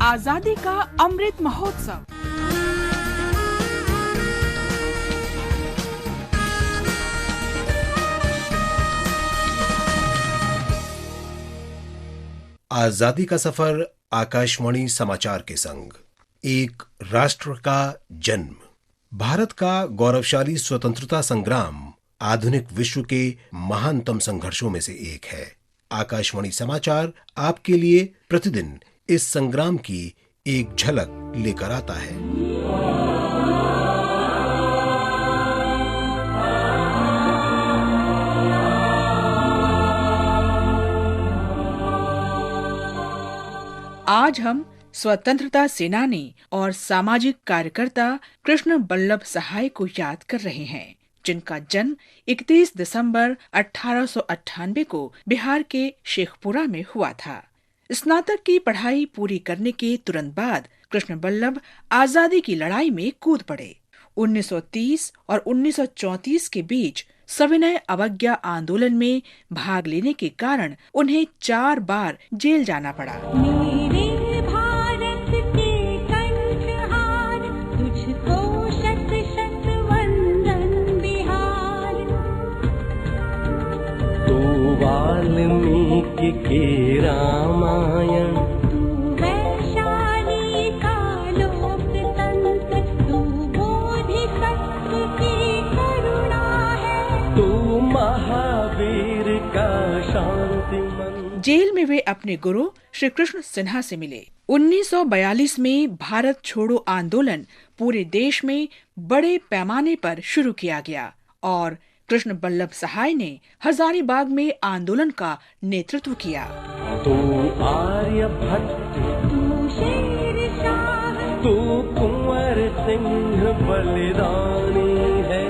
आजादी का अमृत महोत्सव। आजादी का सफर आकाशवाणी समाचार के संग। एक राष्ट्र का जन्म। भारत का गौरवशाली स्वतंत्रता संग्राम आधुनिक विश्व के महानतम संघर्षों में से एक है। आकाशवाणी समाचार आपके लिए प्रतिदिन इस संग्राम की एक झलक लेकर आता है। आज हम स्वतंत्रता सेनानी और सामाजिक कार्यकर्ता कृष्ण बल्लभ सहाय को याद कर रहे हैं, जिनका जन्म 31 दिसंबर 1898 को बिहार के शेखपुरा में हुआ था। स्नातक की पढ़ाई पूरी करने के तुरंत बाद कृष्ण बल्लभ आजादी की लड़ाई में कूद पड़े। 1930 और 1934 के बीच सविनय अवज्ञा आंदोलन में भाग लेने के कारण उन्हें 4 बार जेल जाना पड़ा। मेरे भारत के कंठहार, तुझको शत शत वंदन बिहार। तू वाल्मीकि के रामायण, तू वैशाली का लोकतंत्र, तू बोधिसत्व की करुणा है, तू महावीर का शांति मन। जेल में वे अपने गुरु श्री कृष्ण सिन्हा से मिले। 1942 में भारत छोड़ो आंदोलन पूरे देश में बड़े पैमाने पर शुरू किया गया और कृष्ण बल्लभ सहाय ने हजारीबाग में आंदोलन का नेतृत्व किया। तू आर्यभट्ट, तू शेरशाह, तू कुंवर सिंह बलिदानी है,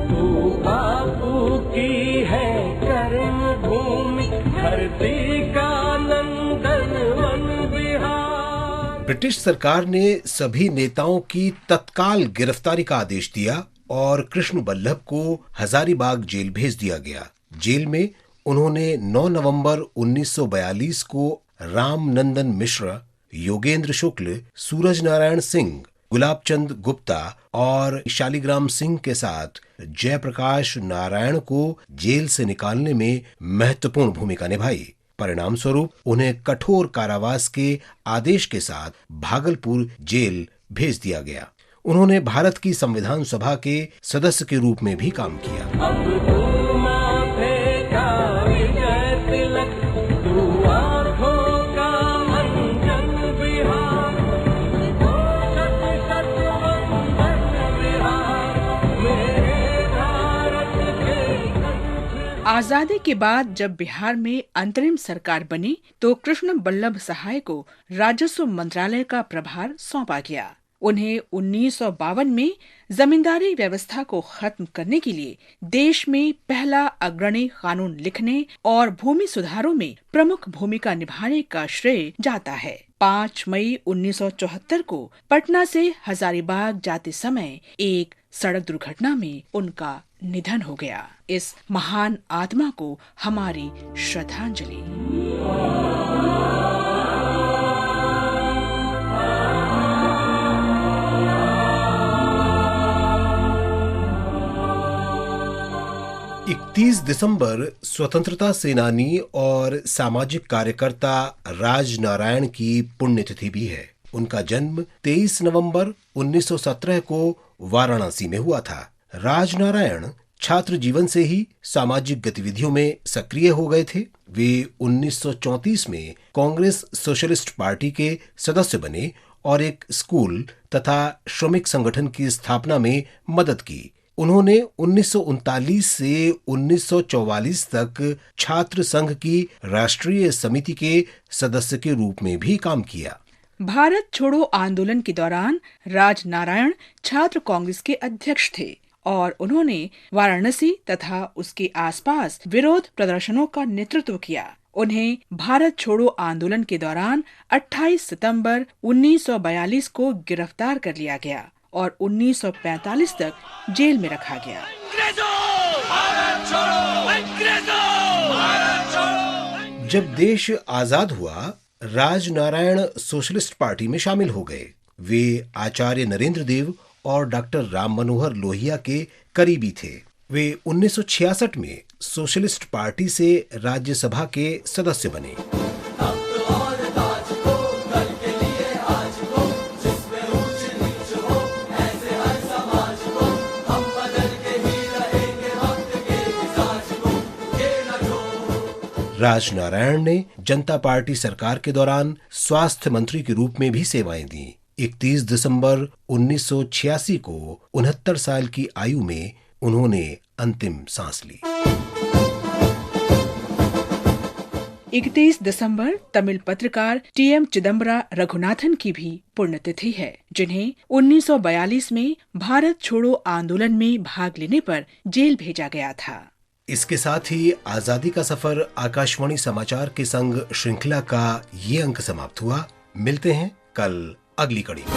तू बापू की है कर्म भूमि, धरती का नंदन वन बिहार। ब्रिटिश सरकार ने सभी नेताओं की तत्काल गिरफ्तारी का आदेश दिया और कृष्ण बल्लभ को हजारीबाग जेल भेज दिया गया। जेल में उन्होंने 9 नवंबर 1942 को राम नंदन मिश्र, योगेंद्र शुक्ल, सूरज नारायण सिंह, गुलाबचंद गुप्ता और शालिग्राम सिंह के साथ जयप्रकाश नारायण को जेल से निकालने में महत्वपूर्ण भूमिका निभाई। परिणाम स्वरूप उन्हें कठोर कारावास के आदेश के साथ भागलपुर जेल भेज दिया गया। उन्होंने भारत की संविधान सभा के सदस्य के रूप में भी काम किया। अब तू माथे का विजय तिलक, तू आँखों का अंजन बिहार, तू शत शत वंदन बिहार, मेरे भारत के। आजादी के बाद जब बिहार में अंतरिम सरकार बनी तो कृष्ण बल्लभ सहाय को राजस्व मंत्रालय का प्रभार सौंपा गया। उन्हें 1952 में जमींदारी व्यवस्था को खत्म करने के लिए देश में पहला अग्रणी कानून लिखने और भूमि सुधारों में प्रमुख भूमिका निभाने का श्रेय जाता है। 5 मई 1974 को पटना से हजारीबाग जाते समय एक सड़क दुर्घटना में उनका निधन हो गया। इस महान आत्मा को हमारी श्रद्धांजलि। 31 दिसंबर स्वतंत्रता सेनानी और सामाजिक कार्यकर्ता राज नारायण की पुण्यतिथि भी है। उनका जन्म 23 नवंबर 1917 को वाराणसी में हुआ था। राज नारायण छात्र जीवन से ही सामाजिक गतिविधियों में सक्रिय हो गए थे। वे 1934 में कांग्रेस सोशलिस्ट पार्टी के सदस्य बने और एक स्कूल तथा श्रमिक संगठन की स्थापना में मदद की। उन्होंने 1939 से 1944 तक छात्र संघ की राष्ट्रीय समिति के सदस्य के रूप में भी काम किया। भारत छोड़ो आंदोलन के दौरान राज नारायण छात्र कांग्रेस के अध्यक्ष थे और उन्होंने वाराणसी तथा उसके आसपास विरोध प्रदर्शनों का नेतृत्व किया। उन्हें भारत छोड़ो आंदोलन के दौरान 28 सितंबर 1942 को गिरफ्तार कर लिया गया और 1945 तक जेल में रखा गया। जब देश आजाद हुआ राजनारायण सोशलिस्ट पार्टी में शामिल हो गए। वे आचार्य नरेंद्र देव और डॉक्टर राम मनोहर लोहिया के करीबी थे। वे 1966 में सोशलिस्ट पार्टी से राज्यसभा के सदस्य बने। राजनारायण ने जनता पार्टी सरकार के दौरान स्वास्थ्य मंत्री के रूप में भी सेवाएं दी। 31 दिसंबर 1986 को 69 साल की आयु में उन्होंने अंतिम सांस ली। 31 दिसंबर तमिल पत्रकार टीएम चिदम्बरा रघुनाथन की भी पुण्यतिथि है, जिन्हें 1942 में भारत छोड़ो आंदोलन में भाग लेने पर जेल भेजा गया था। इसके साथ ही आजादी का सफर आकाशवाणी समाचार के संग श्रृंखला का ये अंक समाप्त हुआ। मिलते हैं कल अगली कड़ी में।